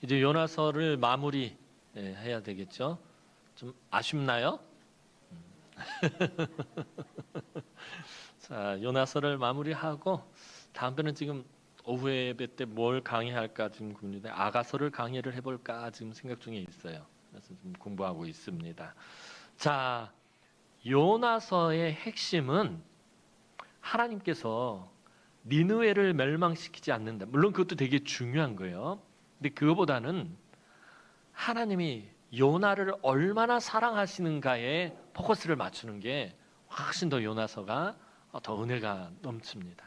이제 요나서를 마무리 해야 되겠죠. 좀 아쉽나요? 자, 요나서를 마무리하고 다음번에는 지금 오후 예배 때 뭘 강의할까 지금 고민인데 아가서를 강의를 해볼까 지금 생각 중에 있어요. 그래서 좀 공부하고 있습니다. 자, 요나서의 핵심은 하나님께서 니느웨를 멸망시키지 않는다. 물론 그것도 되게 중요한 거예요. 근데 그거보다는 하나님이 요나를 얼마나 사랑하시는가에 포커스를 맞추는 게 훨씬 더 요나서가 더 은혜가 넘칩니다.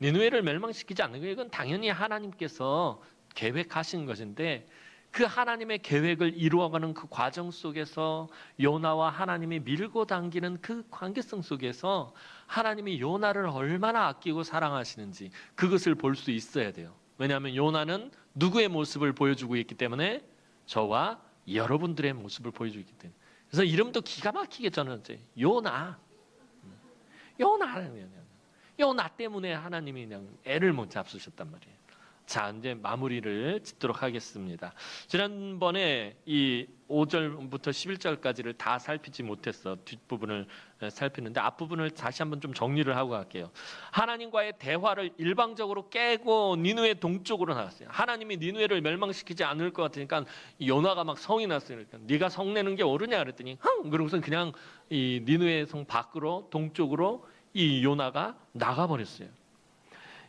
니느웨를 멸망시키지 않는 거 이건 당연히 하나님께서 계획하신 것인데 그 하나님의 계획을 이루어가는 그 과정 속에서 요나와 하나님이 밀고 당기는 그 관계성 속에서 하나님이 요나를 얼마나 아끼고 사랑하시는지 그것을 볼 수 있어야 돼요. 왜냐하면 요나는 누구의 모습을 보여주고 있기 때문에 저와 여러분들의 모습을 보여주고 있기 때문에. 그래서 이름도 기가 막히게 저는 요나 때문에 하나님이 그냥 애를 못 잡수셨단 말이에요. 자, 이제 마무리를 짓도록 하겠습니다. 지난번에 이 5절부터 11절까지를 다 살피지 못했어. 뒷부분을 살피는데 앞부분을 다시 한번 좀 정리를 하고 갈게요. 하나님과의 대화를 일방적으로 깨고 니느웨 동쪽으로 나갔어요. 하나님이 니느웨를 멸망시키지 않을 것 같으니까 요나가 막 성이 났어요. 그러니까 네가 성내는 게 옳으냐 그랬더니 그러고서 그냥 이 니느웨 성 밖으로 동쪽으로 이 요나가 나가버렸어요.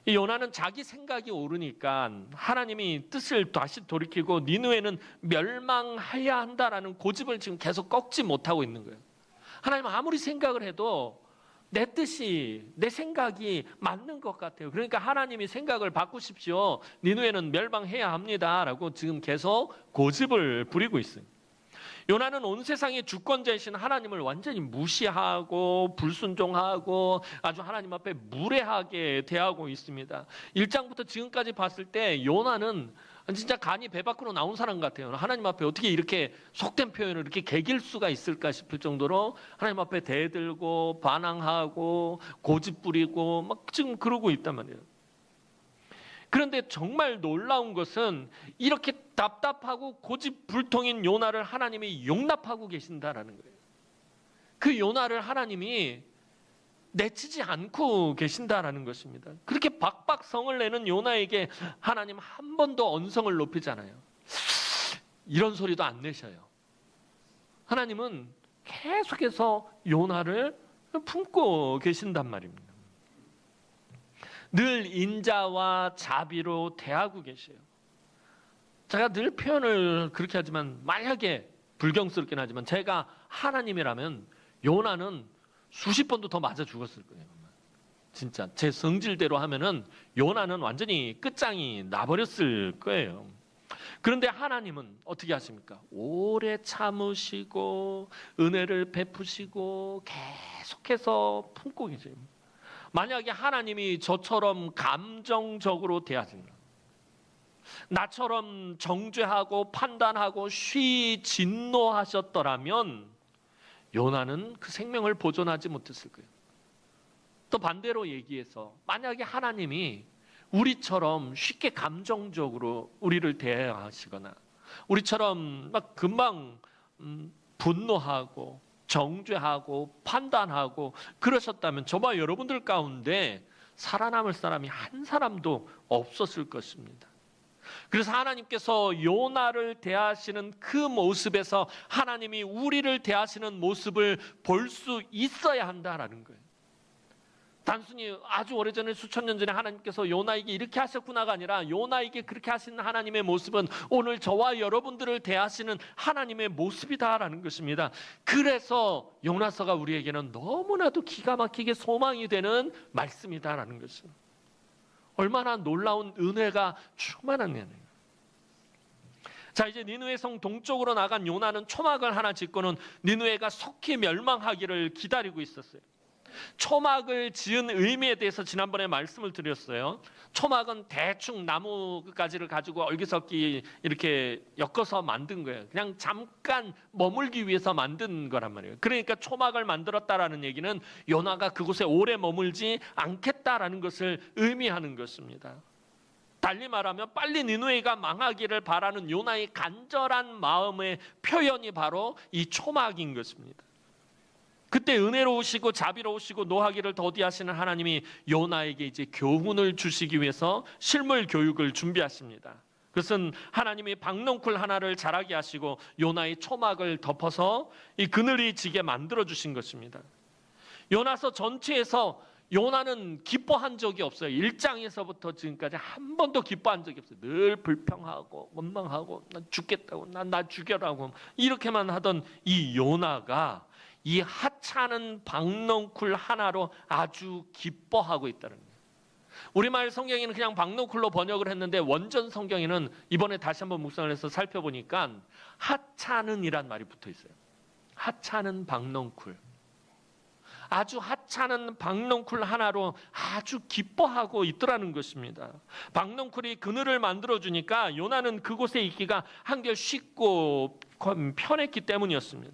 이 요나는 자기 생각이 옳으니까 하나님이 뜻을 다시 돌이키고 니느웨는 멸망해야 한다라는 고집을 지금 계속 꺾지 못하고 있는 거예요. 하나님 아무리 생각을 해도 내 뜻이 내 생각이 맞는 것 같아요. 그러니까 하나님이 생각을 바꾸십시오. 니느웨는 멸망해야 합니다라고 지금 계속 고집을 부리고 있어요. 요나는 온 세상의 주권자이신 하나님을 완전히 무시하고 불순종하고 아주 하나님 앞에 무례하게 대하고 있습니다. 1장부터 지금까지 봤을 때 요나는 진짜 간이 배 밖으로 나온 사람 같아요. 하나님 앞에 어떻게 이렇게 속된 표현을 이렇게 개길 수가 있을까 싶을 정도로 하나님 앞에 대들고 반항하고 고집 부리고 막 지금 그러고 있단 말이에요. 그런데 정말 놀라운 것은 이렇게 답답하고 고집불통인 요나를 하나님이 용납하고 계신다라는 거예요. 그 요나를 하나님이 내치지 않고 계신다라는 것입니다. 그렇게 박박 성을 내는 요나에게 하나님 한 번도 언성을 높이잖아요. 이런 소리도 안 내셔요. 하나님은 계속해서 요나를 품고 계신단 말입니다. 늘 인자와 자비로 대하고 계세요. 제가 늘 표현을 그렇게 하지만 만약에 불경스럽긴 하지만 제가 하나님이라면 요나는 수십 번도 더 맞아 죽었을 거예요. 진짜 제 성질대로 하면은 요나는 완전히 끝장이 나버렸을 거예요. 그런데 하나님은 어떻게 하십니까? 오래 참으시고 은혜를 베푸시고 계속해서 품고 계세요. 만약에 하나님이 저처럼 감정적으로 대하신다, 나처럼 정죄하고 판단하고 쉬 진노하셨더라면 요나는 그 생명을 보존하지 못했을 거예요. 또 반대로 얘기해서 만약에 하나님이 우리처럼 쉽게 감정적으로 우리를 대하시거나 우리처럼 막 금방 분노하고 정죄하고 판단하고 그러셨다면 저와 여러분들 가운데 살아남을 사람이 한 사람도 없었을 것입니다. 그래서 하나님께서 요나를 대하시는 그 모습에서 하나님이 우리를 대하시는 모습을 볼 수 있어야 한다라는 거예요. 단순히 아주 오래전에 수천 년 전에 하나님께서 요나에게 이렇게 하셨구나가 아니라 요나에게 그렇게 하시는 하나님의 모습은 오늘 저와 여러분들을 대하시는 하나님의 모습이다라는 것입니다. 그래서 요나서가 우리에게는 너무나도 기가 막히게 소망이 되는 말씀이다라는 것입니다. 얼마나 놀라운 은혜가 충만한 은혜예요. 자, 이제 니느웨 성 동쪽으로 나간 요나는 초막을 하나 짓고는 니느웨가 속히 멸망하기를 기다리고 있었어요. 초막을 지은 의미에 대해서 지난번에 말씀을 드렸어요. 초막은 대충 나무 가지를 가지고 얼기석기 이렇게 엮어서 만든 거예요. 그냥 잠깐 머물기 위해서 만든 거란 말이에요. 그러니까 초막을 만들었다라는 얘기는 요나가 그곳에 오래 머물지 않겠다라는 것을 의미하는 것입니다. 달리 말하면 빨리 니느웨가 망하기를 바라는 요나의 간절한 마음의 표현이 바로 이 초막인 것입니다. 그때 은혜로우시고 자비로우시고 노하기를 더디하시는 하나님이 요나에게 이제 교훈을 주시기 위해서 실물 교육을 준비하십니다. 그것은 하나님이 박넝쿨 하나를 자라게 하시고 요나의 초막을 덮어서 이 그늘이 지게 만들어 주신 것입니다. 요나서 전체에서 요나는 기뻐한 적이 없어요. 1장에서부터 지금까지 한 번도 기뻐한 적이 없어요. 늘 불평하고 원망하고 난 죽겠다고 나 죽여라고 이렇게만 하던 이 요나가 이 하찮은 박넝쿨 하나로 아주 기뻐하고 있다는 거예요. 우리말 성경에는 그냥 박넝쿨로 번역을 했는데 원전 성경에는 이번에 다시 한번 묵상을 해서 살펴보니까 하찮은이란 말이 붙어 있어요. 하찮은 박넝쿨. 아주 하찮은 박넝쿨 하나로 아주 기뻐하고 있더라는 것입니다. 박넝쿨이 그늘을 만들어주니까 요나는 그곳에 있기가 한결 쉽고 편했기 때문이었습니다.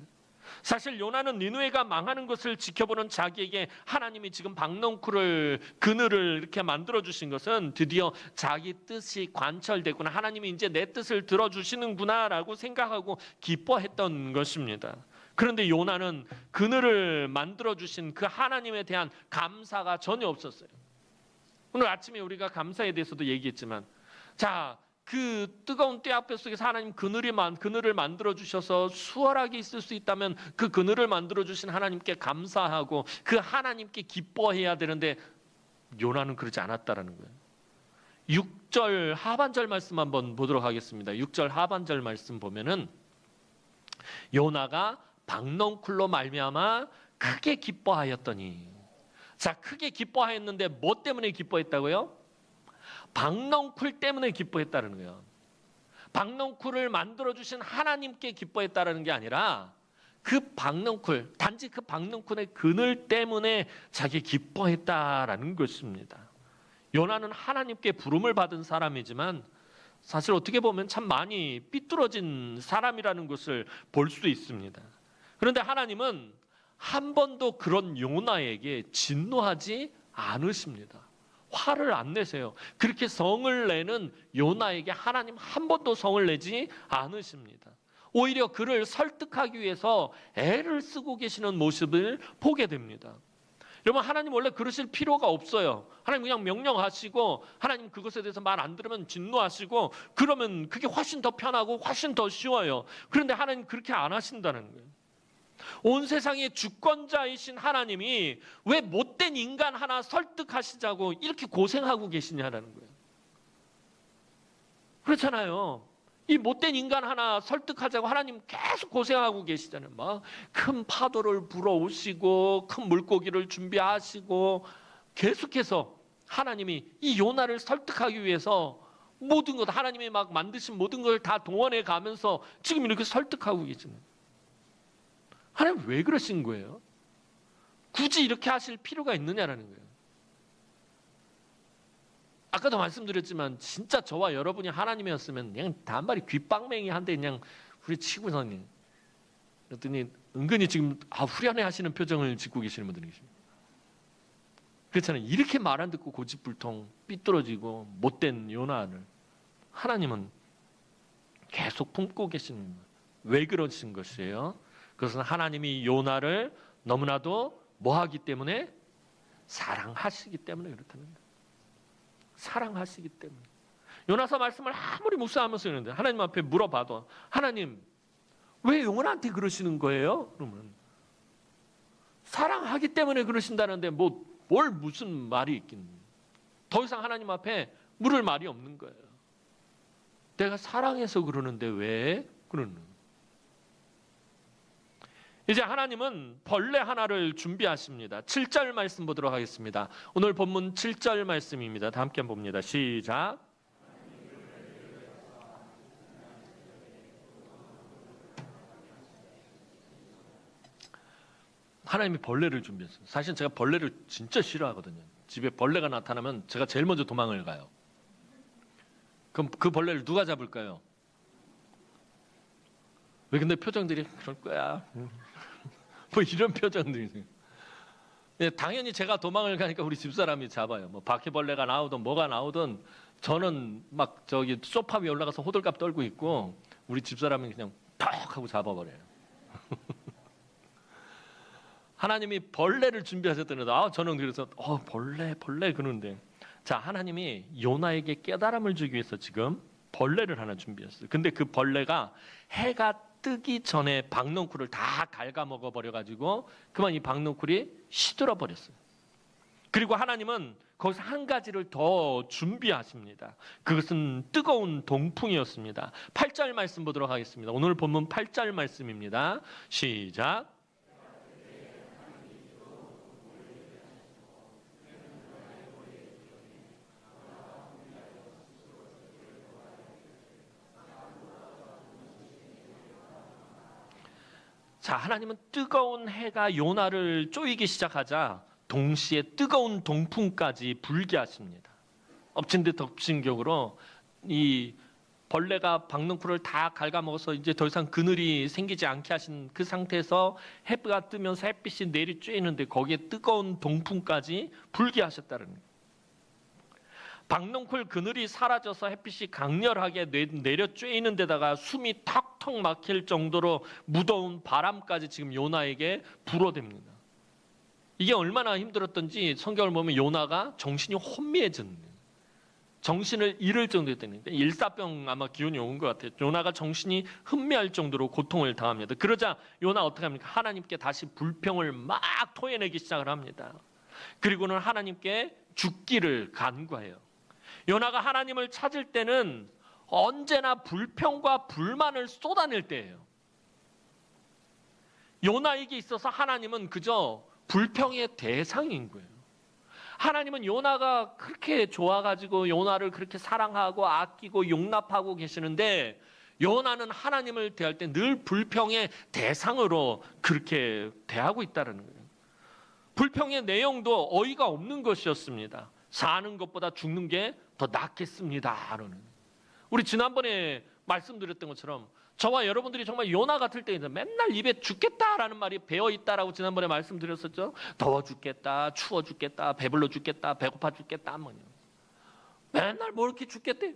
사실 요나는 니느웨가 망하는 것을 지켜보는 자기에게 하나님이 지금 박넝쿨을 그늘을 이렇게 만들어주신 것은 드디어 자기 뜻이 관철됐구나, 하나님이 이제 내 뜻을 들어주시는구나 라고 생각하고 기뻐했던 것입니다. 그런데 요나는 그늘을 만들어주신 그 하나님에 대한 감사가 전혀 없었어요. 오늘 아침에 우리가 감사에 대해서도 얘기했지만, 자, 그 뜨거운 떼앞볕 속에서 하나님 그늘을 만들어주셔서 수월하게 있을 수 있다면 그 그늘을 만들어주신 하나님께 감사하고 그 하나님께 기뻐해야 되는데 요나는 그러지 않았다라는 거예요. 6절 하반절 말씀 한번 보도록 하겠습니다. 6절 하반절 말씀 보면은 요나가 박넝쿨로 말미암아 크게 기뻐하였더니, 자, 크게 기뻐하였는데 뭐 때문에 기뻐했다고요? 박넝쿨 때문에 기뻐했다는 거예요. 박넝쿨을 만들어주신 하나님께 기뻐했다는 게 아니라 그 박넝쿨, 단지 그 박넝쿨의 그늘 때문에 자기 기뻐했다라는 것입니다. 요나는 하나님께 부름을 받은 사람이지만 사실 어떻게 보면 참 많이 삐뚤어진 사람이라는 것을 볼 수 있습니다. 그런데 하나님은 한 번도 그런 요나에게 진노하지 않으십니다. 화를 안 내세요. 그렇게 성을 내는 요나에게 하나님 한 번도 성을 내지 않으십니다. 오히려 그를 설득하기 위해서 애를 쓰고 계시는 모습을 보게 됩니다. 여러분, 하나님 원래 그러실 필요가 없어요. 하나님 그냥 명령하시고 하나님 그것에 대해서 말 안 들으면 진노하시고 그러면 그게 훨씬 더 편하고 훨씬 더 쉬워요. 그런데 하나님 그렇게 안 하신다는 거예요. 온 세상의 주권자이신 하나님이 왜 못된 인간 하나 설득하시자고 이렇게 고생하고 계시냐라는 거예요. 그렇잖아요. 이 못된 인간 하나 설득하자고 하나님 계속 고생하고 계시잖아요. 막 큰 파도를 불어오시고 큰 물고기를 준비하시고 계속해서 하나님이 이 요나를 설득하기 위해서 모든 것, 하나님이 막 만드신 모든 걸 다 동원해 가면서 지금 이렇게 설득하고 계시는, 하나님 왜 그러신 거예요? 굳이 이렇게 하실 필요가 있느냐라는 거예요. 아까도 말씀드렸지만 진짜 저와 여러분이 하나님이었으면 그냥 단발이 귓방맹이 한데 그냥 우리 치고서는, 그랬더니 은근히 지금 후련해 하시는 표정을 짓고 계시는 분들이 계십니다. 그렇잖아요. 이렇게 말 안 듣고 고집불통 삐뚤어지고 못된 요나를 하나님은 계속 품고 계시는 거예요. 왜 그러신 것이에요? 그것은 하나님이 요나를 너무나도 뭐하기 때문에? 사랑하시기 때문에 그렇다는 거예요. 사랑하시기 때문에. 요나서 말씀을 아무리 묵상하면서 있는데 하나님 앞에 물어봐도 하나님 왜 요나한테 그러시는 거예요? 그러면 사랑하기 때문에 그러신다는데 뭘 무슨 말이 있긴, 더 이상 하나님 앞에 물을 말이 없는 거예요. 내가 사랑해서 그러는데 왜 그러는 거예요? 이제 하나님은 벌레 하나를 준비하십니다. 7절 말씀 보도록 하겠습니다. 오늘 본문 7절 말씀입니다. 다 함께 봅니다. 시작. 하나님이 벌레를 준비했어요. 사실 제가 벌레를 진짜 싫어하거든요. 집에 벌레가 나타나면 제가 제일 먼저 도망을 가요. 그럼 그 벌레를 누가 잡을까요? 왜 근데 표정들이 그럴 거야? 뭐 이런 표정들이. 당연히 제가 도망을 가니까 우리 집사람이 잡아요. 뭐 바퀴벌레가 나오든 뭐가 나오든 저는 막 저기 소파 위에 올라가서 호들갑 떨고 있고 우리 집사람이 그냥 팍 하고 잡아버려요. 하나님이 벌레를 준비하셨다는데 저는 그래서 벌레 그러는데 자, 하나님이 요나에게 깨달음을 주기 위해서 지금 벌레를 하나 준비했어요. 근데 그 벌레가 해가 뜨기 전에 박넝쿨을 다 갉아먹어 버려가지고 그만 이 박넝쿨이 시들어 버렸어요. 그리고 하나님은 거기서 한 가지를 더 준비하십니다. 그것은 뜨거운 동풍이었습니다. 8절 말씀 보도록 하겠습니다. 오늘 본문 8절 말씀입니다. 시작. 자, 하나님은 뜨거운 해가 요나를 쪼이기 시작하자 동시에 뜨거운 동풍까지 불게 하십니다. 엎친 데 덮친 격으로 이 벌레가 박넝쿨을 다 갉아먹어서 이제 더 이상 그늘이 생기지 않게 하신 그 상태에서 해가 뜨면서 햇빛이 내리 쬐이는데 거기에 뜨거운 동풍까지 불게 하셨다는 거예요. 박넝쿨 그늘이 사라져서 햇빛이 강렬하게 내려 쬐이는 데다가 숨이 턱턱 막힐 정도로 무더운 바람까지 지금 요나에게 불어댑니다. 이게 얼마나 힘들었던지 성경을 보면 요나가 정신이 혼미해졌는 거예요. 정신을 잃을 정도였다는 거예요. 일사병 아마 기운이 온 것 같아요. 요나가 정신이 혼미할 정도로 고통을 당합니다. 그러자 요나 어떻게 합니까? 하나님께 다시 불평을 막 토해내기 시작을 합니다. 그리고는 하나님께 죽기를 간구해요. 요나가 하나님을 찾을 때는 언제나 불평과 불만을 쏟아낼 때예요. 요나에게 있어서 하나님은 그저 불평의 대상인 거예요. 하나님은 요나가 그렇게 좋아가지고 요나를 그렇게 사랑하고 아끼고 용납하고 계시는데 요나는 하나님을 대할 때 늘 불평의 대상으로 그렇게 대하고 있다는 거예요. 불평의 내용도 어이가 없는 것이었습니다. 사는 것보다 죽는 게 더 낫겠습니다라는. 우리 지난번에 말씀드렸던 것처럼 저와 여러분들이 정말 요나 같을 때 맨날 입에 죽겠다라는 말이 배어있다라고 지난번에 말씀드렸었죠. 더워 죽겠다, 추워 죽겠다, 배불러 죽겠다, 배고파 죽겠다. 맨날 뭐 이렇게 죽겠대.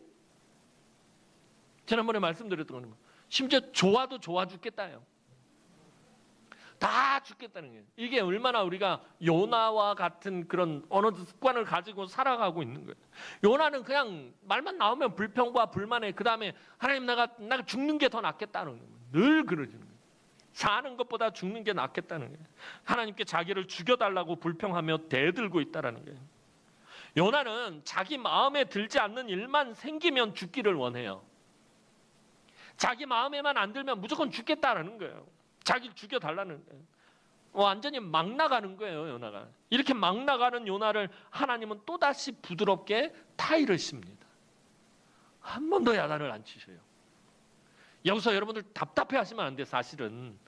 지난번에 말씀드렸던 거는 심지어 좋아도 좋아 죽겠다요. 다 죽겠다는 거예요. 이게 얼마나 우리가 요나와 같은 그런 어느 습관을 가지고 살아가고 있는 거예요. 요나는 그냥 말만 나오면 불평과 불만에 그 다음에 하나님 내가 죽는 게 더 낫겠다는 거예요. 늘 그러지는 거예요. 사는 것보다 죽는 게 낫겠다는 거예요. 하나님께 자기를 죽여달라고 불평하며 대들고 있다는 거예요. 요나는 자기 마음에 들지 않는 일만 생기면 죽기를 원해요. 자기 마음에만 안 들면 무조건 죽겠다라는 거예요. 자기를 죽여달라는 거예요. 완전히 막 나가는 거예요, 요나가. 이렇게 막 나가는 요나를 하나님은 또다시 부드럽게 타이를 씁니다. 한 번도 야단을 안 치셔요. 여기서 여러분들 답답해 하시면 안 돼요, 사실은.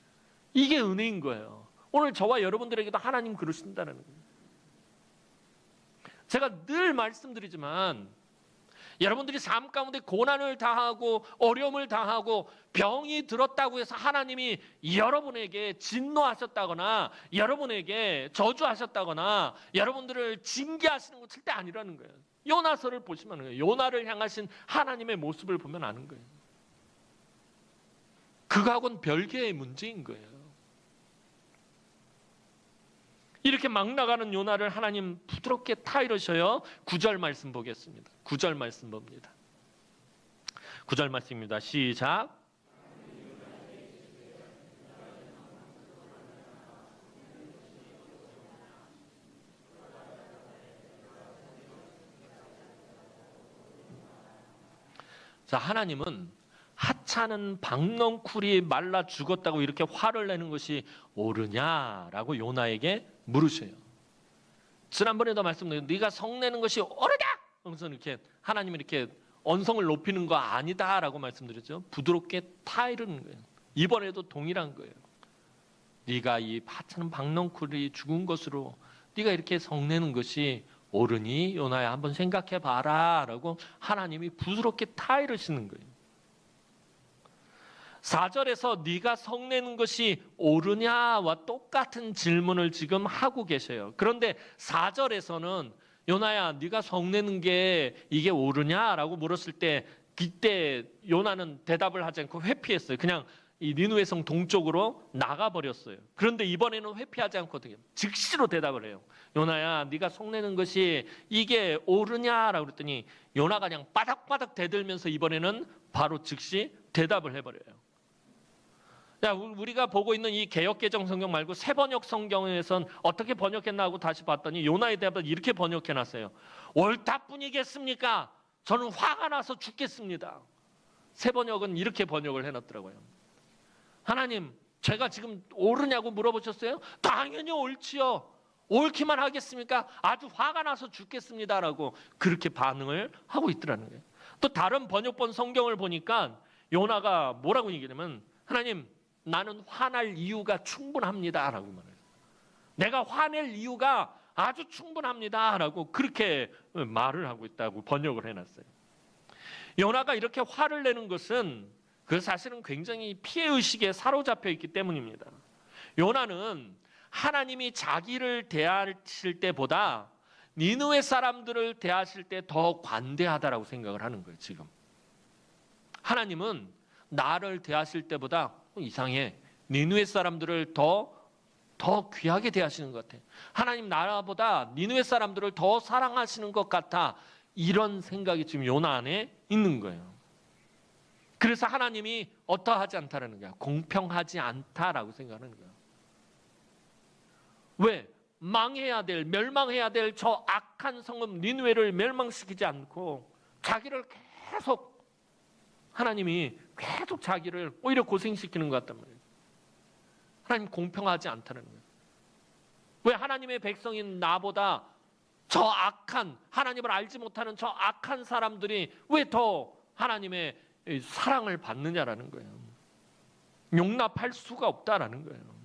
이게 은혜인 거예요. 오늘 저와 여러분들에게도 하나님 그러신다는 거예요. 제가 늘 말씀드리지만 여러분들이 삶 가운데 고난을 당하고 어려움을 당하고 병이 들었다고 해서 하나님이 여러분에게 진노하셨다거나 여러분에게 저주하셨다거나 여러분들을 징계하시는 거 절대 아니라는 거예요. 요나서를 보시면 거예요. 요나를 향하신 하나님의 모습을 보면 아는 거예요. 그거하고는 별개의 문제인 거예요. 이렇게 막 나가는 요나를 하나님 부드럽게 타이르셔요. 9절 말씀 보겠습니다. 9절 말씀 봅니다. 9절 말씀입니다. 시작. 자, 하나님은 하찮은 박넝쿨이 말라 죽었다고 이렇게 화를 내는 것이 옳으냐라고 요나에게 물으셔요. 지난번에도 말씀드렸는데 네가 성내는 것이 옳으냐? 그래서 이렇게 하나님이 이렇게 언성을 높이는 거 아니다라고 말씀드렸죠. 부드럽게 타이르는 거예요. 이번에도 동일한 거예요. 네가 이 하찮은 박넝쿨이 죽은 것으로 네가 이렇게 성내는 것이 옳으니 요나야 한번 생각해 봐라라고 하나님이 부드럽게 타이르시는 거예요. 4절에서 네가 성내는 것이 옳으냐와 똑같은 질문을 지금 하고 계셔요. 그런데 4절에서는 요나야, 네가 성내는 게 이게 옳으냐라고 물었을 때 그때 요나는 대답을 하지 않고 회피했어요. 그냥 이 니느웨 성 동쪽으로 나가버렸어요. 그런데 이번에는 회피하지 않거든요. 즉시로 대답을 해요. 요나야, 네가 속내는 것이 이게 옳으냐라고 그랬더니 요나가 그냥 바닥바닥 대들면서 이번에는 바로 즉시 대답을 해버려요. 자, 우리가 보고 있는 이 개역개정 성경 말고 새번역 성경에선 어떻게 번역했나 하고 다시 봤더니 요나의 대답을 이렇게 번역해놨어요. 옳다뿐이겠습니까? 저는 화가 나서 죽겠습니다. 새번역은 이렇게 번역을 해놨더라고요. 하나님, 제가 지금 옳으냐고 물어보셨어요? 당연히 옳지요. 옳기만 하겠습니까? 아주 화가 나서 죽겠습니다라고 그렇게 반응을 하고 있더라는 거예요. 또 다른 번역본 성경을 보니까 요나가 뭐라고 얘기하냐면 하나님, 나는 화날 이유가 충분합니다라고 말해요. 내가 화낼 이유가 아주 충분합니다라고 그렇게 말을 하고 있다고 번역을 해놨어요. 요나가 이렇게 화를 내는 것은 그 사실은 굉장히 피해의식에 사로잡혀 있기 때문입니다. 요나는 하나님이 자기를 대하실 때보다 니느웨 사람들을 대하실 때 더 관대하다라고 생각을 하는 거예요. 지금 하나님은 나를 대하실 때보다 이상해, 니느웨 사람들을 더 귀하게 대하시는 것 같아. 하나님 나라보다 니느웨 사람들을 더 사랑하시는 것 같아. 이런 생각이 지금 요나 안에 있는 거예요. 그래서 하나님이 어떠하지 않다라는 거야. 공평하지 않다라고 생각하는 거야. 왜? 망해야 될, 멸망해야 될 저 악한 성읍 니느웨를 멸망시키지 않고 자기를 계속, 하나님이 계속 자기를 오히려 고생시키는 것 같단 말이에요. 하나님 공평하지 않다는 거예요. 왜 하나님의 백성인 나보다 저 악한, 하나님을 알지 못하는 저 악한 사람들이 왜 더 하나님의 사랑을 받느냐라는 거예요. 용납할 수가 없다라는 거예요.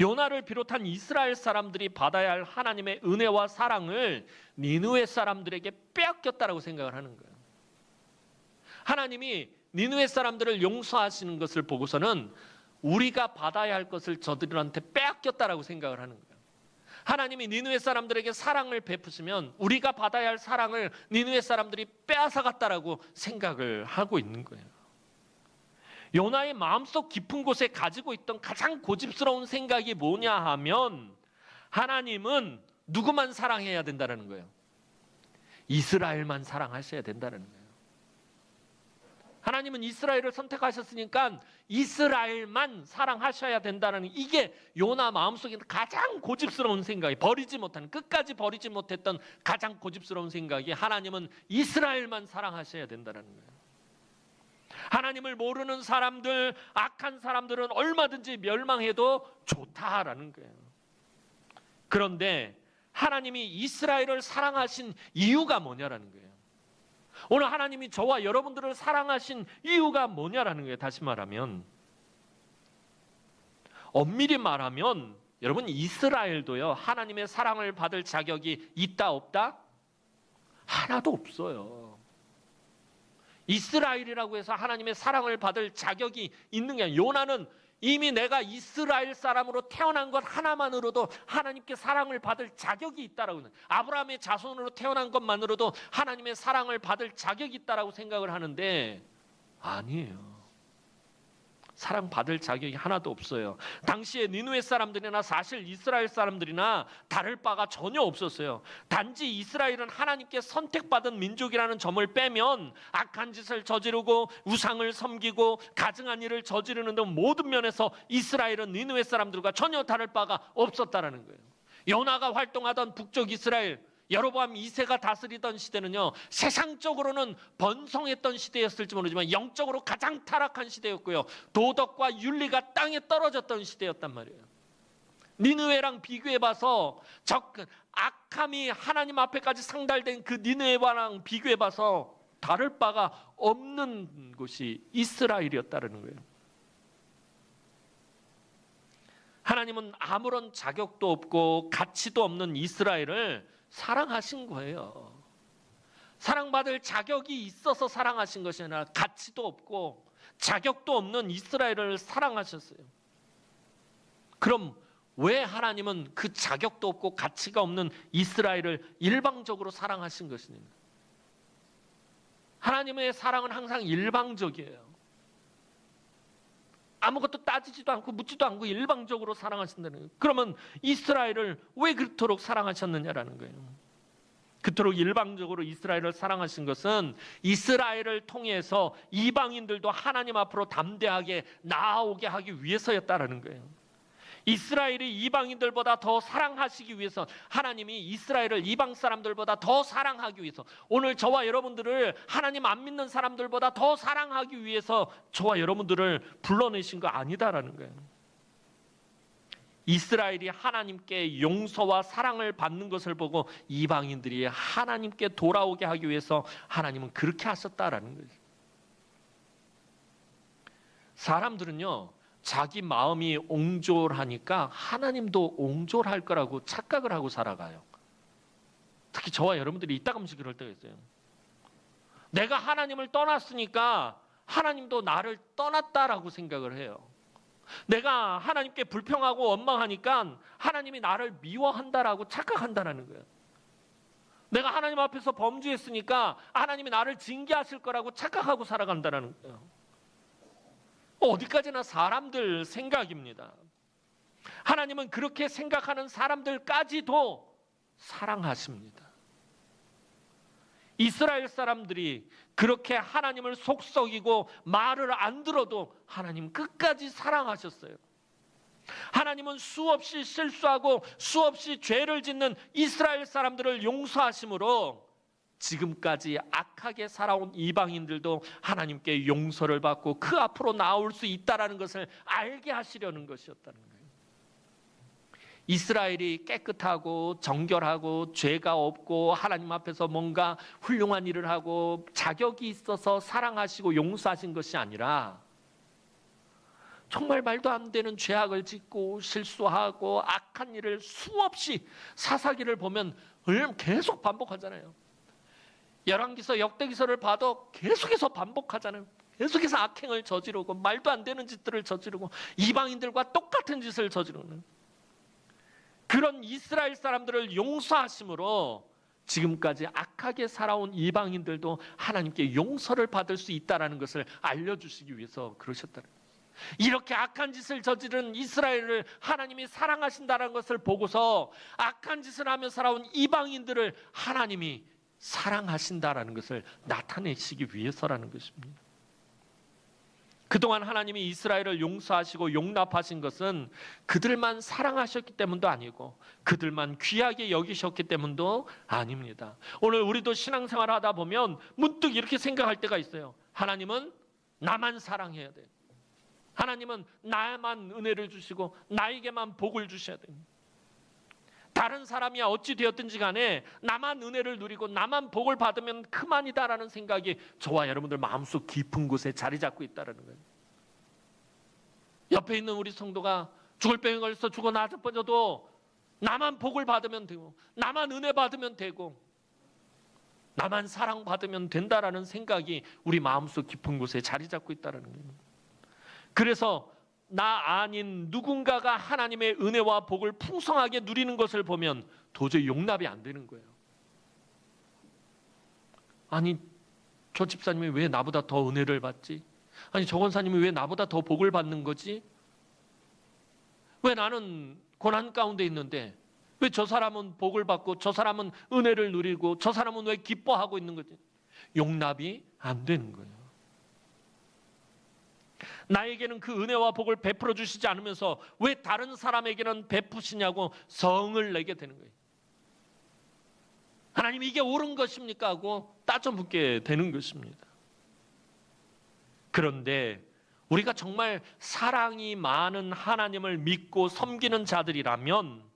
요나를 비롯한 이스라엘 사람들이 받아야 할 하나님의 은혜와 사랑을 니느웨 사람들에게 빼앗겼다라고 생각을 하는 거예요. 하나님이 니느웨 사람들을 용서하시는 것을 보고서는 우리가 받아야 할 것을 저들한테 빼앗겼다라고 생각을 하는 거예요. 하나님이 니느웨 사람들에게 사랑을 베푸시면 우리가 받아야 할 사랑을 니느웨 사람들이 빼앗아갔다라고 생각을 하고 있는 거예요. 요나의 마음속 깊은 곳에 가지고 있던 가장 고집스러운 생각이 뭐냐 하면 하나님은 누구만 사랑해야 된다는 거예요. 이스라엘만 사랑하셔야 된다는 거예요. 하나님은 이스라엘을 선택하셨으니까 이스라엘만 사랑하셔야 된다는, 이게 요나 마음속에 가장 고집스러운 생각이, 버리지 못하는, 끝까지 버리지 못했던 가장 고집스러운 생각이 하나님은 이스라엘만 사랑하셔야 된다는 거예요. 하나님을 모르는 사람들, 악한 사람들은 얼마든지 멸망해도 좋다라는 거예요. 그런데 하나님이 이스라엘을 사랑하신 이유가 뭐냐라는 거예요. 오늘 하나님이 저와 여러분들을 사랑하신 이유가 뭐냐라는 거예요. 다시 말하면, 엄밀히 말하면 여러분, 이스라엘도요 하나님의 사랑을 받을 자격이 있다 없다? 하나도 없어요. 이스라엘이라고 해서 하나님의 사랑을 받을 자격이 있는 게 아니에요. 요나는 이미 내가 이스라엘 사람으로 태어난 것 하나만으로도 하나님께 사랑을 받을 자격이 있다라고, 아브라함의 자손으로 태어난 것만으로도 하나님의 사랑을 받을 자격이 있다라고 생각을 하는데 아니에요. 사랑받을 자격이 하나도 없어요. 당시에 니느웨 사람들이나 사실 이스라엘 사람들이나 다를 바가 전혀 없었어요. 단지 이스라엘은 하나님께 선택받은 민족이라는 점을 빼면 악한 짓을 저지르고 우상을 섬기고 가증한 일을 저지르는 등 모든 면에서 이스라엘은 니느웨 사람들과 전혀 다를 바가 없었다라는 거예요. 요나가 활동하던 북쪽 이스라엘, 여로보암 2세가 다스리던 시대는요, 세상적으로는 번성했던 시대였을지 모르지만 영적으로 가장 타락한 시대였고요, 도덕과 윤리가 땅에 떨어졌던 시대였단 말이에요. 니느웨랑 비교해봐서 악함이 하나님 앞에까지 상달된 그 니느웨랑 비교해봐서 다를 바가 없는 곳이 이스라엘이었다는 거예요. 하나님은 아무런 자격도 없고 가치도 없는 이스라엘을 사랑하신 거예요. 사랑받을 자격이 있어서 사랑하신 것이 아니라 가치도 없고 자격도 없는 이스라엘을 사랑하셨어요. 그럼 왜 하나님은 그 자격도 없고 가치가 없는 이스라엘을 일방적으로 사랑하신 것입니까? 하나님의 사랑은 항상 일방적이에요. 아무것도 따지지도 않고 묻지도 않고 일방적으로 사랑하신다는 거예요. 그러면 이스라엘을 왜 그토록 사랑하셨느냐라는 거예요. 그토록 일방적으로 이스라엘을 사랑하신 것은 이스라엘을 통해서 이방인들도 하나님 앞으로 담대하게 나아오게 하기 위해서였다라는 거예요. 이스라엘이 이방인들보다 더 사랑하시기 위해서, 하나님이 이스라엘을 이방 사람들보다 더 사랑하기 위해서, 오늘 저와 여러분들을 하나님 안 믿는 사람들보다 더 사랑하기 위해서 저와 여러분들을 불러내신 거 아니다라는 거예요. 이스라엘이 하나님께 용서와 사랑을 받는 것을 보고 이방인들이 하나님께 돌아오게 하기 위해서 하나님은 그렇게 하셨다라는 거예요. 사람들은요, 자기 마음이 옹졸하니까 하나님도 옹졸할 거라고 착각을 하고 살아가요. 특히 저와 여러분들이 이따금씩 그럴 때가 있어요. 내가 하나님을 떠났으니까 하나님도 나를 떠났다라고 생각을 해요. 내가 하나님께 불평하고 원망하니까 하나님이 나를 미워한다라고 착각한다라는 거예요. 내가 하나님 앞에서 범죄했으니까 하나님이 나를 징계하실 거라고 착각하고 살아간다라는 거예요. 어디까지나 사람들 생각입니다. 하나님은 그렇게 생각하는 사람들까지도 사랑하십니다. 이스라엘 사람들이 그렇게 하나님을 속썩이고 말을 안 들어도 하나님 끝까지 사랑하셨어요. 하나님은 수없이 실수하고 수없이 죄를 짓는 이스라엘 사람들을 용서하심으로 지금까지 악하게 살아온 이방인들도 하나님께 용서를 받고 그 앞으로 나올 수 있다는 것을 알게 하시려는 것이었다는 거예요. 이스라엘이 깨끗하고 정결하고 죄가 없고 하나님 앞에서 뭔가 훌륭한 일을 하고 자격이 있어서 사랑하시고 용서하신 것이 아니라 정말 말도 안 되는 죄악을 짓고 실수하고 악한 일을 수없이, 사사기를 보면 계속 반복하잖아요. 열왕기서, 역대기서를 봐도 계속해서 반복하잖아요. 계속해서 악행을 저지르고 말도 안 되는 짓들을 저지르고 이방인들과 똑같은 짓을 저지르는 그런 이스라엘 사람들을 용서하심으로 지금까지 악하게 살아온 이방인들도 하나님께 용서를 받을 수 있다는 것을 알려주시기 위해서 그러셨다는 거예요. 이렇게 악한 짓을 저지른 이스라엘을 하나님이 사랑하신다는 것을 보고서 악한 짓을 하며 살아온 이방인들을 하나님이 사랑하신다라는 것을 나타내시기 위해서라는 것입니다. 그동안 하나님이 이스라엘을 용서하시고 용납하신 것은 그들만 사랑하셨기 때문도 아니고 그들만 귀하게 여기셨기 때문도 아닙니다. 오늘 우리도 신앙생활을 하다 보면 문득 이렇게 생각할 때가 있어요. 하나님은 나만 사랑해야 돼. 하나님은 나만 은혜를 주시고 나에게만 복을 주셔야 됩니다. 다른 사람이 어찌 되었든지 간에 나만 은혜를 누리고 나만 복을 받으면 그만이다라는 생각이 저와 여러분들 마음속 깊은 곳에 자리 잡고 있다는 거예요. 옆에 있는 우리 성도가 죽을 병에 걸려서 죽어 나서버려도 나만 복을 받으면 되고 나만 은혜 받으면 되고 나만 사랑받으면 된다라는 생각이 우리 마음속 깊은 곳에 자리 잡고 있다는 거예요. 그래서 나 아닌 누군가가 하나님의 은혜와 복을 풍성하게 누리는 것을 보면 도저히 용납이 안 되는 거예요. 아니, 저 집사님이 왜 나보다 더 은혜를 받지? 아니, 저 권사님이 왜 나보다 더 복을 받는 거지? 왜 나는 고난 가운데 있는데 왜 저 사람은 복을 받고 저 사람은 은혜를 누리고 저 사람은 왜 기뻐하고 있는 거지? 용납이 안 되는 거예요. 나에게는 그 은혜와 복을 베풀어 주시지 않으면서 왜 다른 사람에게는 베푸시냐고 성을 내게 되는 거예요. 하나님, 이게 옳은 것입니까? 하고 따져 묻게 되는 것입니다. 그런데 우리가 정말 사랑이 많은 하나님을 믿고 섬기는 자들이라면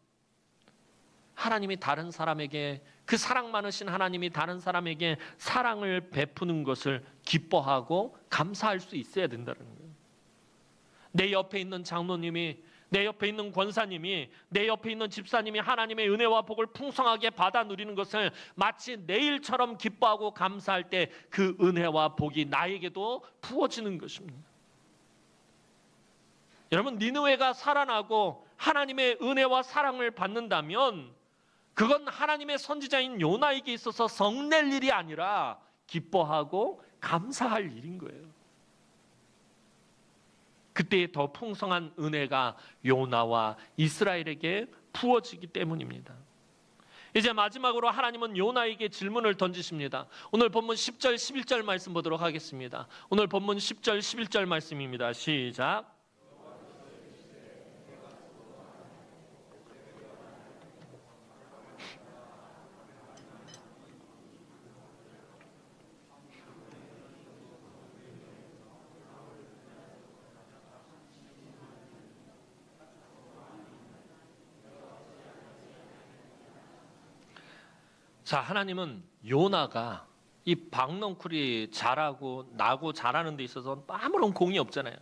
하나님이 다른 사람에게, 그 사랑 많으신 하나님이 다른 사람에게 사랑을 베푸는 것을 기뻐하고 감사할 수 있어야 된다는 거예요. 내 옆에 있는 장로님이 내 옆에 있는 권사님이, 내 옆에 있는 집사님이 하나님의 은혜와 복을 풍성하게 받아 누리는 것을 마치 내일처럼 기뻐하고 감사할 때 그 은혜와 복이 나에게도 부어지는 것입니다. 여러분, 니느웨가 살아나고 하나님의 은혜와 사랑을 받는다면 그건 하나님의 선지자인 요나에게 있어서 성낼 일이 아니라 기뻐하고 감사할 일인 거예요. 그때 더 풍성한 은혜가 요나와 이스라엘에게 부어지기 때문입니다. 이제 마지막으로 하나님은 요나에게 질문을 던지십니다. 오늘 본문 10절 11절 말씀 보도록 하겠습니다. 오늘 본문 10절 11절 말씀입니다. 시작. 자, 하나님은 요나가 이 박넝쿨이 자라고 나고 자라는 데 있어서 아무런 공이 없잖아요.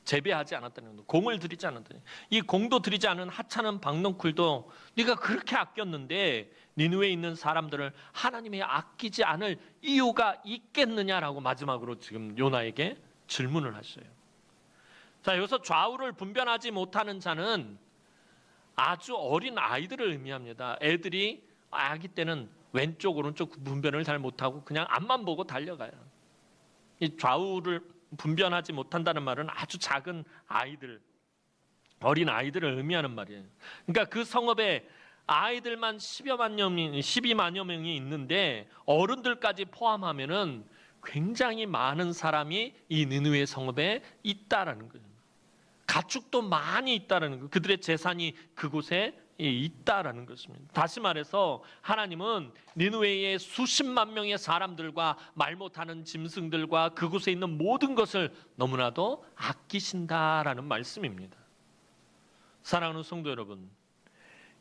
재배하지 않았다는 거, 공을 들이지 않았다는 거. 이 공도 들이지 않은 하찮은 박넝쿨도 네가 그렇게 아꼈는데 니느웨에 있는 사람들을 하나님이 아끼지 않을 이유가 있겠느냐라고 마지막으로 지금 요나에게 질문을 하셔요. 자, 여기서 좌우를 분별하지 못하는 자는 아주 어린 아이들을 의미합니다. 애들이 아기 때는 왼쪽 오른쪽 분별을 잘 못하고 그냥 앞만 보고 달려가요. 이 좌우를 분별하지 못한다는 말은 아주 작은 아이들, 어린 아이들을 의미하는 말이에요. 그러니까 그 성읍에 아이들만 12만여 명이 있는데 어른들까지 포함하면은 굉장히 많은 사람이 이 니느웨 성읍에 있다라는 거예요. 가축도 많이 있다라는 거예요. 그들의 재산이 그곳에 있다라는 것입니다. 다시 말해서 하나님은 니느웨의 수십만 명의 사람들과 말 못하는 짐승들과 그곳에 있는 모든 것을 너무나도 아끼신다라는 말씀입니다. 사랑하는 성도 여러분,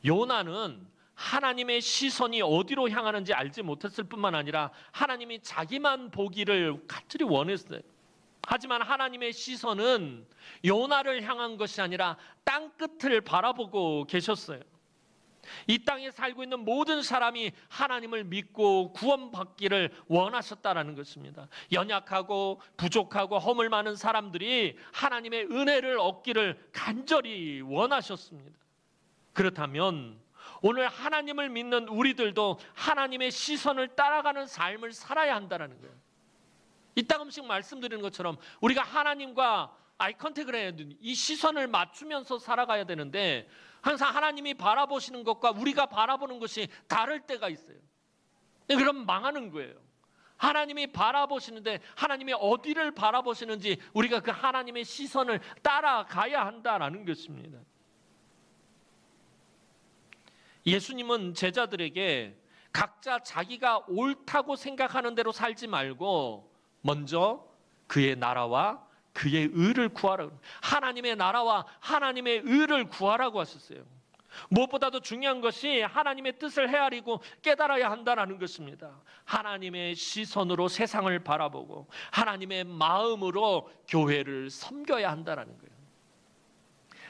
요나는 하나님의 시선이 어디로 향하는지 알지 못했을 뿐만 아니라 하나님이 자기만 보기를 간절히 원했어요. 하지만 하나님의 시선은 요나를 향한 것이 아니라 땅 끝을 바라보고 계셨어요. 이 땅에 살고 있는 모든 사람이 하나님을 믿고 구원받기를 원하셨다라는 것입니다. 연약하고 부족하고 허물 많은 사람들이 하나님의 은혜를 얻기를 간절히 원하셨습니다. 그렇다면 오늘 하나님을 믿는 우리들도 하나님의 시선을 따라가는 삶을 살아야 한다는 거예요. 이따금씩 말씀드리는 것처럼 우리가 하나님과 아이 컨택을 해야 되는 이 시선을 맞추면서 살아가야 되는데 항상 하나님이 바라보시는 것과 우리가 바라보는 것이 다를 때가 있어요. 그럼 망하는 거예요. 하나님이 바라보시는데 하나님이 어디를 바라보시는지 우리가 그 하나님의 시선을 따라가야 한다라는 것입니다. 예수님은 제자들에게 각자 자기가 옳다고 생각하는 대로 살지 말고 먼저 그의 나라와 그의 의를 구하라고, 하나님의 나라와 하나님의 의를 구하라고 하셨어요. 무엇보다도 중요한 것이 하나님의 뜻을 헤아리고 깨달아야 한다는 것입니다. 하나님의 시선으로 세상을 바라보고 하나님의 마음으로 교회를 섬겨야 한다는 거예요.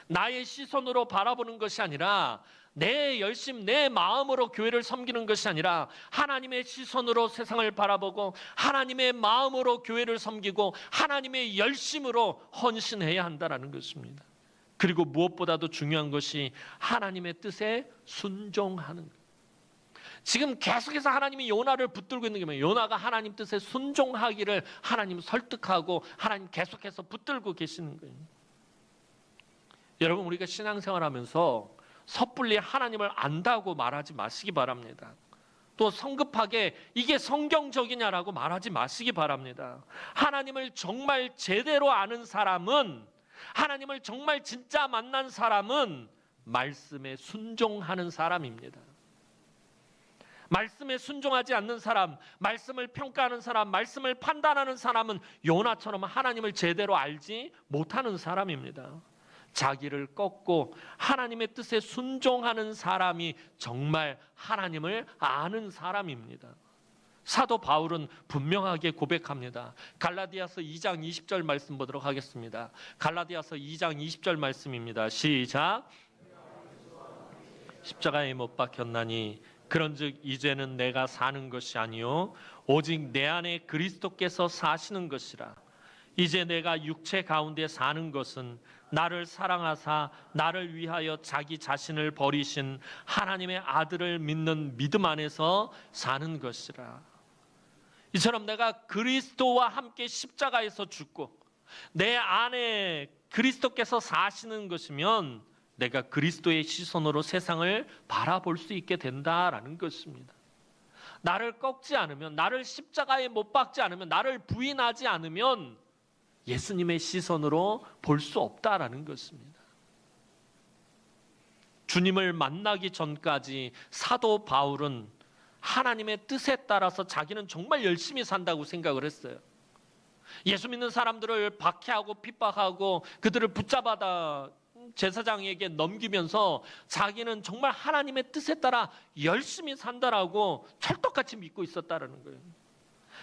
나의 시선으로 바라보는 것이 아니라 내 열심, 내 마음으로 교회를 섬기는 것이 아니라 하나님의 시선으로 세상을 바라보고 하나님의 마음으로 교회를 섬기고 하나님의 열심으로 헌신해야 한다는 것입니다. 그리고 무엇보다도 중요한 것이 하나님의 뜻에 순종하는 것. 지금 계속해서 하나님이 요나를 붙들고 있는 게 뭐예요? 요나가 하나님 뜻에 순종하기를 하나님 설득하고 하나님 계속해서 붙들고 계시는 거예요. 여러분, 우리가 신앙생활하면서 섣불리 하나님을 안다고 말하지 마시기 바랍니다. 또 성급하게 이게 성경적이냐라고 말하지 마시기 바랍니다. 하나님을 정말 제대로 아는 사람은, 하나님을 정말 진짜 만난 사람은 말씀에 순종하는 사람입니다. 말씀에 순종하지 않는 사람, 말씀을 평가하는 사람, 말씀을 판단하는 사람은 요나처럼 하나님을 제대로 알지 못하는 사람입니다. 자기를 꺾고 하나님의 뜻에 순종하는 사람이 정말 하나님을 아는 사람입니다. 사도 바울은 분명하게 고백합니다. 갈라디아서 2장 20절 말씀 보도록 하겠습니다. 갈라디아서 2장 20절 말씀입니다. 시작. 십자가에 못 박혔나니 그런즉 이제는 내가 사는 것이 아니요 오직 내 안에 그리스도께서 사시는 것이라. 이제 내가 육체 가운데 사는 것은 나를 사랑하사 나를 위하여 자기 자신을 버리신 하나님의 아들을 믿는 믿음 안에서 사는 것이라. 이처럼 내가 그리스도와 함께 십자가에서 죽고 내 안에 그리스도께서 사시는 것이면 내가 그리스도의 시선으로 세상을 바라볼 수 있게 된다라는 것입니다. 나를 꺾지 않으면, 나를 십자가에 못 박지 않으면, 나를 부인하지 않으면 예수님의 시선으로 볼 수 없다라는 것입니다. 주님을 만나기 전까지 사도 바울은 하나님의 뜻에 따라서 자기는 정말 열심히 산다고 생각을 했어요. 예수 믿는 사람들을 박해하고 핍박하고 그들을 붙잡아다 제사장에게 넘기면서 자기는 정말 하나님의 뜻에 따라 열심히 산다라고 찰떡같이 믿고 있었다라는 거예요.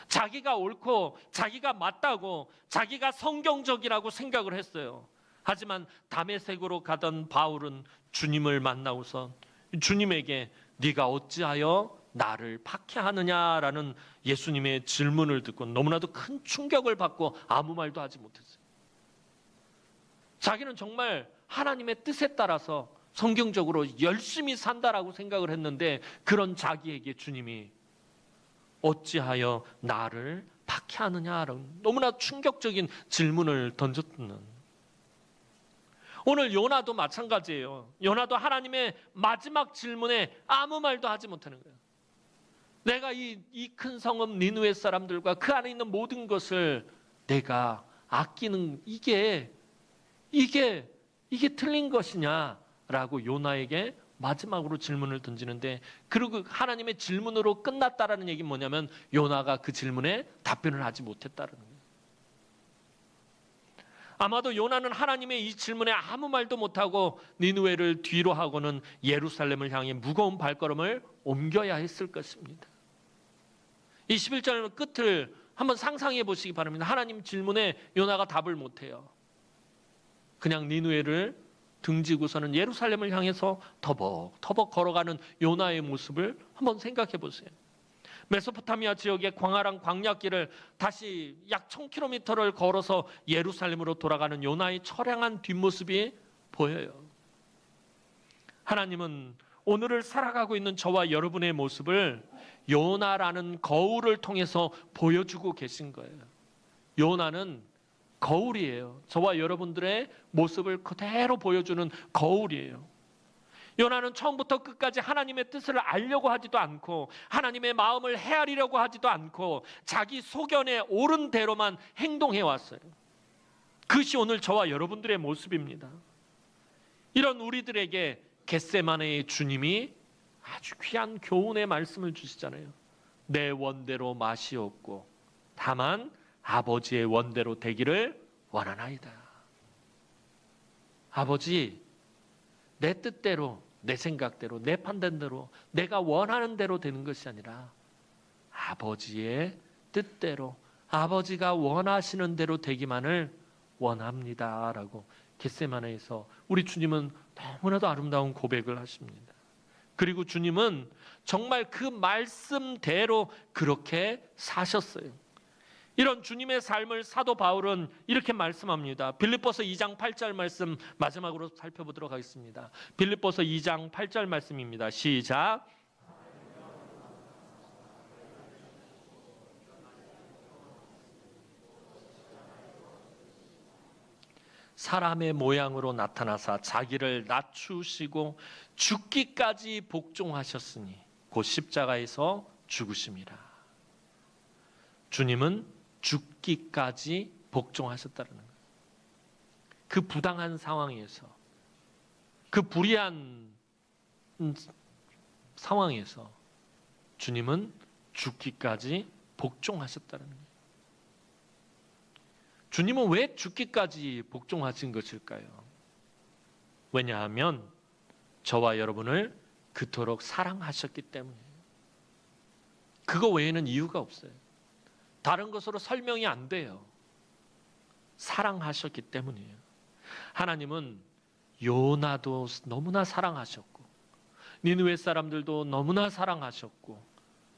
자기가 옳고 자기가 맞다고 자기가 성경적이라고 생각을 했어요. 하지만 다메섹으로 가던 바울은 주님을 만나고서 주님에게 네가 어찌하여 나를 박해하느냐라는 예수님의 질문을 듣고 너무나도 큰 충격을 받고 아무 말도 하지 못했어요. 자기는 정말 하나님의 뜻에 따라서 성경적으로 열심히 산다라고 생각을 했는데 그런 자기에게 주님이 어찌하여 나를 박해하느냐라는 너무나 충격적인 질문을 던졌는. 오늘 요나도 마찬가지예요. 요나도 하나님의 마지막 질문에 아무 말도 하지 못하는 거예요. 내가 이 큰 성읍 니느웨 사람들과 그 안에 있는 모든 것을 내가 아끼는 이게 틀린 것이냐라고 요나에게 마지막으로 질문을 던지는데, 그리고 하나님의 질문으로 끝났다라는 얘기는 뭐냐면 요나가 그 질문에 답변을 하지 못했다라는 거예요. 아마도 요나는 하나님의 이 질문에 아무 말도 못하고 니느웨를 뒤로 하고는 예루살렘을 향해 무거운 발걸음을 옮겨야 했을 것입니다. 이 11절 끝을 한번 상상해 보시기 바랍니다. 하나님 질문에 요나가 답을 못해요. 그냥 니느웨를 등지고서는 예루살렘을 향해서 터벅터벅 걸어가는 요나의 모습을 한번 생각해 보세요. 메소포타미아 지역의 광활한 광야길을 다시 약 1000km를 걸어서 예루살렘으로 돌아가는 요나의 처량한 뒷모습이 보여요. 하나님은 오늘을 살아가고 있는 저와 여러분의 모습을 요나라는 거울을 통해서 보여주고 계신 거예요. 요나는 거울이에요. 저와 여러분들의 모습을 그대로 보여주는 거울이에요. 요나는 처음부터 끝까지 하나님의 뜻을 알려고 하지도 않고 하나님의 마음을 헤아리려고 하지도 않고 자기 소견에 옳은 대로만 행동해 왔어요. 그것이 오늘 저와 여러분들의 모습입니다. 이런 우리들에게 겟세마네의 주님이 아주 귀한 교훈의 말씀을 주시잖아요. 내 원대로 마시옵고 다만 아버지의 원대로 되기를 원하나이다. 아버지, 내 뜻대로, 내 생각대로, 내 판단대로, 내가 원하는 대로 되는 것이 아니라 아버지의 뜻대로, 아버지가 원하시는 대로 되기만을 원합니다 라고 겟세마네에서 우리 주님은 너무나도 아름다운 고백을 하십니다. 그리고 주님은 정말 그 말씀대로 그렇게 사셨어요. 이런 주님의 삶을 사도 바울은 이렇게 말씀합니다. 빌립보서 2장 8절 말씀 마지막으로 살펴보도록 하겠습니다. 빌립보서 2장 8절 말씀입니다. 시작. 사람의 모양으로 나타나사 자기를 낮추시고 죽기까지 복종하셨으니 곧 십자가에서 죽으심이라. 주님은 죽기까지 복종하셨다는 거예요. 그 부당한 상황에서, 그 불의한 상황에서 주님은 죽기까지 복종하셨다는 거예요. 주님은 왜 죽기까지 복종하신 것일까요? 왜냐하면 저와 여러분을 그토록 사랑하셨기 때문이에요. 그거 외에는 이유가 없어요. 다른 것으로 설명이 안 돼요. 사랑하셨기 때문이에요. 하나님은 요나도 너무나 사랑하셨고 니느웨 사람들도 너무나 사랑하셨고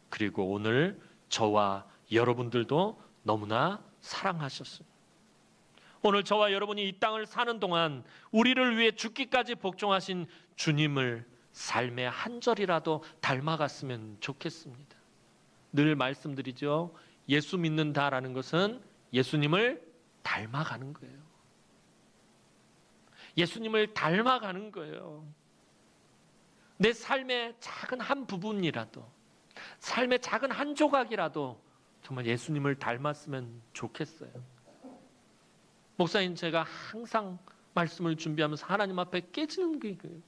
그리고 오늘 저와 여러분들도 너무나 사랑하셨습니다. 오늘 저와 여러분이 이 땅을 사는 동안 우리를 위해 죽기까지 복종하신 주님을 삶의 한 절이라도 닮아갔으면 좋겠습니다. 늘 말씀드리죠. 예수 믿는다라는 것은 예수님을 닮아가는 거예요. 예수님을 닮아가는 거예요. 내 삶의 작은 한 부분이라도, 삶의 작은 한 조각이라도 정말 예수님을 닮았으면 좋겠어요. 목사님, 제가 항상 말씀을 준비하면서 하나님 앞에 깨지는 게 그래요.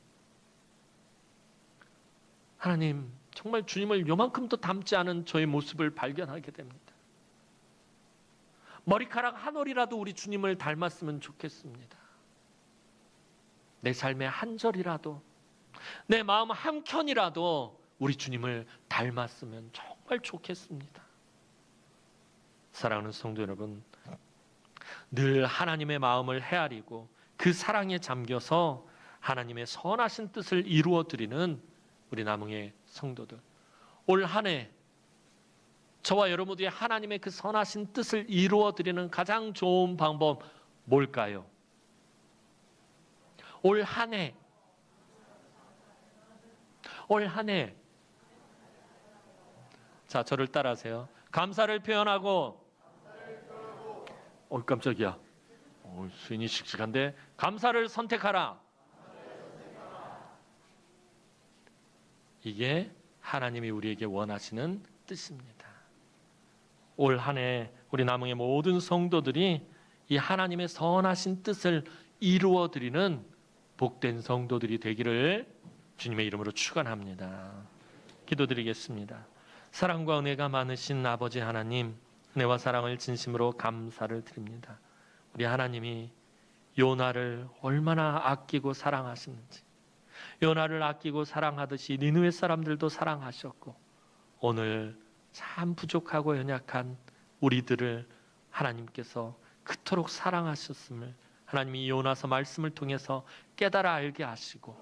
하나님, 정말 주님을 요만큼도 닮지 않은 저의 모습을 발견하게 됩니다. 머리카락 한 올이라도 우리 주님을 닮았으면 좋겠습니다. 내 삶의 한 절이라도, 내 마음 한 켠이라도 우리 주님을 닮았으면 정말 좋겠습니다. 사랑하는 성도 여러분, 늘 하나님의 마음을 헤아리고 그 사랑에 잠겨서 하나님의 선하신 뜻을 이루어드리는 우리 남흥의 성도들, 올 한 해 저와 여러분들이 하나님의 그 선하신 뜻을 이루어드리는 가장 좋은 방법 뭘까요? 올 한 해 자, 저를 따라하세요. 감사를 표현하고 깜짝이야. 수인이 씩씩한데 감사를 선택하라. 이게 하나님이 우리에게 원하시는 뜻입니다. 올 한 해 우리 남흥의 모든 성도들이 이 하나님의 선하신 뜻을 이루어드리는 복된 성도들이 되기를 주님의 이름으로 축원합니다. 기도드리겠습니다. 사랑과 은혜가 많으신 아버지 하나님, 은혜와 사랑을 진심으로 감사를 드립니다. 우리 하나님이 요나를 얼마나 아끼고 사랑하시는지, 요나를 아끼고 사랑하듯이 니느웨 사람들도 사랑하셨고 오늘 참 부족하고 연약한 우리들을 하나님께서 그토록 사랑하셨음을 하나님이 요나서 말씀을 통해서 깨달아 알게 하시고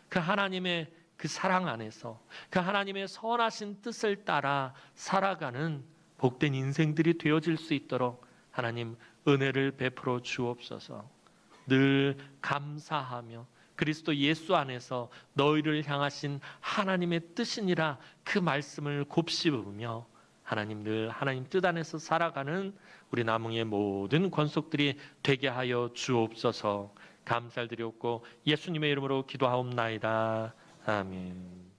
그 하나님의 그 사랑 안에서 그 하나님의 선하신 뜻을 따라 살아가는 복된 인생들이 되어질 수 있도록 하나님 은혜를 베풀어 주옵소서. 늘 감사하며 그리스도 예수 안에서 너희를 향하신 하나님의 뜻이니라 그 말씀을 곱씹으며 하나님 늘 하나님 뜻 안에서 살아가는 우리 남흥의 모든 권속들이 되게 하여 주옵소서. 감사를 드렸고 예수님의 이름으로 기도하옵나이다. 아멘.